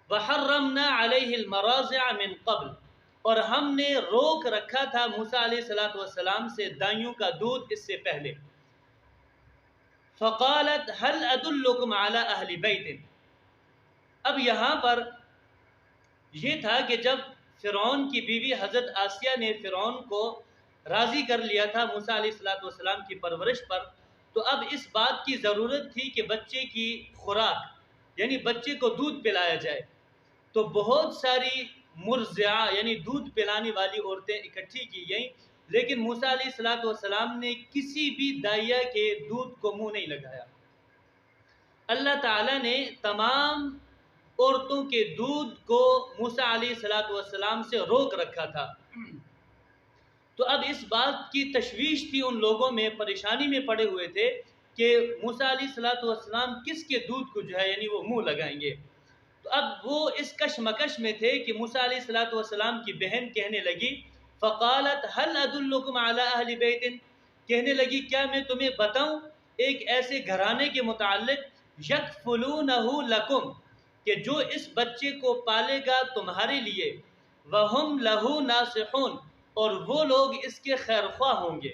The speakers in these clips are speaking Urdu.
وحرمنا علیہ المراضع من قبل، اور ہم نے روک رکھا تھا موسیٰ علیہ السلام سے دائیوں کا دودھ اس سے پہلے۔ فقالت هل ادلکم علی اہل بیت، اب یہاں پر یہ تھا کہ جب فرعون کی بیوی حضرت آسیہ نے فرعون کو راضی کر لیا تھا موسیٰ علیہ السلام کی پرورش پر، تو اب اس بات کی ضرورت تھی کہ بچے کی خوراک یعنی بچے کو دودھ پلایا جائے، تو بہت ساری مرضعہ یعنی دودھ پلانے والی عورتیں اکٹھی کی گئیں، لیکن موسیٰ علیہ السلام نے کسی بھی دائیا کے دودھ کو منہ نہیں لگایا۔ اللہ تعالیٰ نے تمام عورتوں کے دودھ کو موسیٰ علیہ السلام سے روک رکھا تھا۔ تو اب اس بات کی تشویش تھی ان لوگوں میں، پریشانی میں پڑے ہوئے تھے کہ موسیٰ علیہ السلام کس کے دودھ کو جو ہے یعنی وہ منہ لگائیں گے۔ تو اب وہ اس کشمکش میں تھے کہ موسیٰ علیہ السلام کی بہن کہنے لگی فقالت هل ادلکم علی اہل بیت، کہنے لگی کیا میں تمہیں بتاؤں ایک ایسے گھرانے کے متعلق یکفلونہ لکم، کہ جو اس بچے کو پالے گا تمہارے لیے، وہم لہ ناصحون، اور وہ لوگ اس کے خیر خواہ ہوں گے۔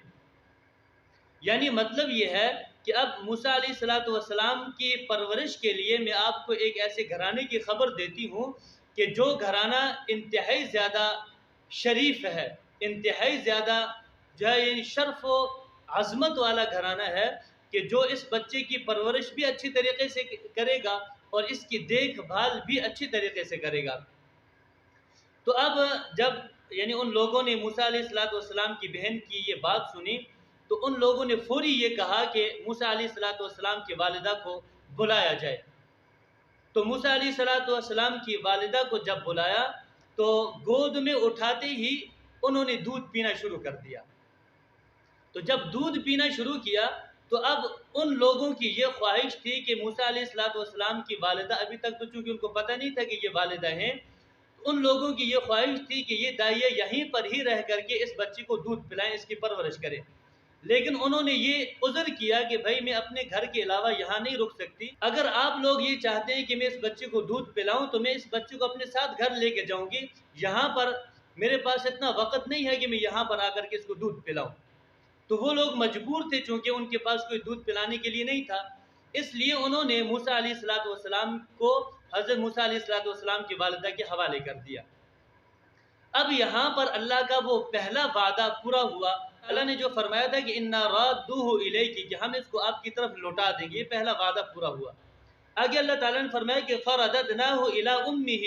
یعنی مطلب یہ ہے کہ اب موسیٰ علیہ السلام کی پرورش کے لیے میں آپ کو ایک ایسے گھرانے کی خبر دیتی ہوں کہ جو گھرانہ انتہائی زیادہ شریف ہے، انتہائی زیادہ جو ہے یعنی شرف و عظمت والا گھرانہ ہے، کہ جو اس بچے کی پرورش بھی اچھی طریقے سے کرے گا اور اس کی دیکھ بھال بھی اچھی طریقے سے کرے گا۔ تو اب جب یعنی ان لوگوں نے موسیٰ علیہ السلام کی بہن کی یہ بات سنی، تو ان لوگوں نے فوری یہ کہا کہ موسیٰ علیہ السلام کی والدہ کو بلایا جائے۔ تو موسیٰ علیہ السلام کی والدہ کو جب بلایا تو گود میں اٹھاتے ہی انہوں نے دودھ پینا شروع کر دیا۔ تو جب دودھ پینا شروع کیا تو اب ان لوگوں کی یہ خواہش تھی کہ موسیٰ علیہ السلام کی والدہ، ابھی تک تو چونکہ ان کو پتہ نہیں تھا کہ یہ والدہ ہیں، ان لوگوں کی یہ خواہش تھی کہ یہ دائیا یہیں پر ہی رہ کر کے اس بچے کو دودھ پلائیں، اس کی پرورش کریں۔ لیکن انہوں نے یہ عذر کیا کہ بھائی میں اپنے گھر کے علاوہ یہاں نہیں رک سکتی، اگر آپ لوگ یہ چاہتے ہیں کہ میں اس بچے کو دودھ پلاؤں تو میں اس بچے کو اپنے ساتھ گھر لے کے جاؤں گی، یہاں پر میرے پاس اتنا وقت نہیں ہے کہ میں یہاں پر آ کر کے اس کو دودھ پلاؤں۔ تو وہ لوگ مجبور تھے، چونکہ ان کے پاس کوئی دودھ پلانے کے لیے نہیں تھا، اس لیے انہوں نے موسیٰ علیہ السلام کو حضرت موسیٰ علیہ السلام کی والدہ کے حوالے کر دیا۔ اب یہاں پر اللہ کا وہ پہلا وعدہ پورا ہوا۔ اللہ نے جو فرمایا تھا کہ اِنَّا رَادُّوهُ إِلَيْكِ، کہ ہم اس کو آپ کی طرف لوٹا دیں گے، یہ پہلا وعدہ پورا ہوا۔ آگے اللہ تعالیٰ نے فرمایا کہ فَرَدَدْنَاهُ إِلَىٰ أُمِّهِ،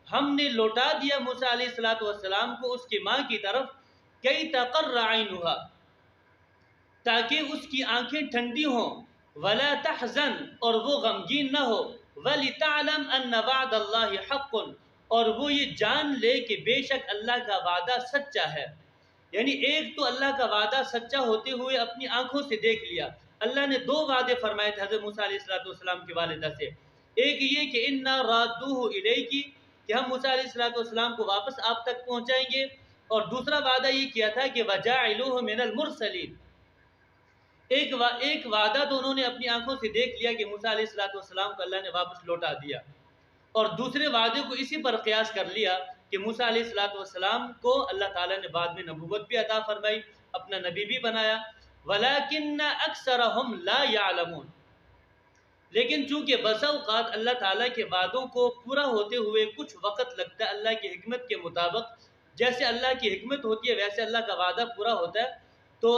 ہم نے لوٹا دیا موسیٰ علیہ السلام کو اس کی ماں کی طرف، كَيْ تَقَرَّ عَيْنُهَا، تاکہ اس کی آنکھیں ٹھنڈی ہوں، وَلَا تَحْزَنْ، اور وہ غمگین نہ ہو، وَلِتَعْلَمْ أَنَّ وَعْدَ اللَّهِ حَقٌّ، اور وہ یہ جان لے کہ بے شک اللہ کا وعدہ سچا ہے۔ یعنی ایک تو اللہ کا وعدہ سچا ہوتے ہوئے اپنی آنکھوں سے دیکھ لیا۔ اللہ نے دو وعدے فرمائے تھے حضرت موسیٰ علیہ السلام کی والدہ سے، ایک یہ کہ اِنَّا رَادُّوهُ إِلَيْكِ، کہ ہم موسیٰ علیہ السلام کو واپس آپ تک پہنچائیں گے، اور دوسرا وعدہ یہ کیا تھا کہ وَجَاعِلُوهُ مِنَ الْمُرْسَلِينَ، ایک وعدہ تو انہوں نے اپنی آنکھوں سے دیکھ لیا کہ موسیٰ علیہ السلام کو اللہ نے واپس لوٹا دیا، اور دوسرے وعدے کو اسی پر قیاس کر لیا کہ موسیٰ علیہ السلام کو اللہ تعالیٰ نے بعد میں نبوت بھی عطا فرمائی، اپنا نبی بھی بنایا۔ وَلَكِنَّ أَكْثَرَهُمْ لَا يَعْلَمُونَ، لیکن چونکہ بسا اوقات اللہ تعالیٰ کے وعدوں کو پورا ہوتے ہوئے کچھ وقت لگتا ہے، اللہ کی حکمت کے مطابق جیسے اللہ کی حکمت ہوتی ہے ویسے اللہ کا وعدہ پورا ہوتا ہے، تو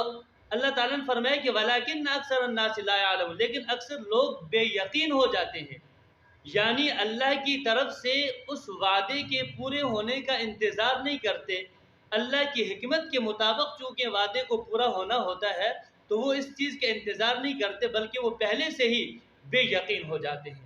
اللہ تعالیٰ نے فرمایا کہ وَلَكِنَّ أَكْثَرَ النَّاسِ لَا يَعْلَمُونَ، لیکن اکثر لوگ بے یقین ہو جاتے ہیں، یعنی اللہ کی طرف سے اس وعدے کے پورے ہونے کا انتظار نہیں کرتے، اللہ کی حکمت کے مطابق چونکہ وعدے کو پورا ہونا ہوتا ہے تو وہ اس چیز کا انتظار نہیں کرتے، بلکہ وہ پہلے سے ہی بے یقین ہو جاتے ہیں۔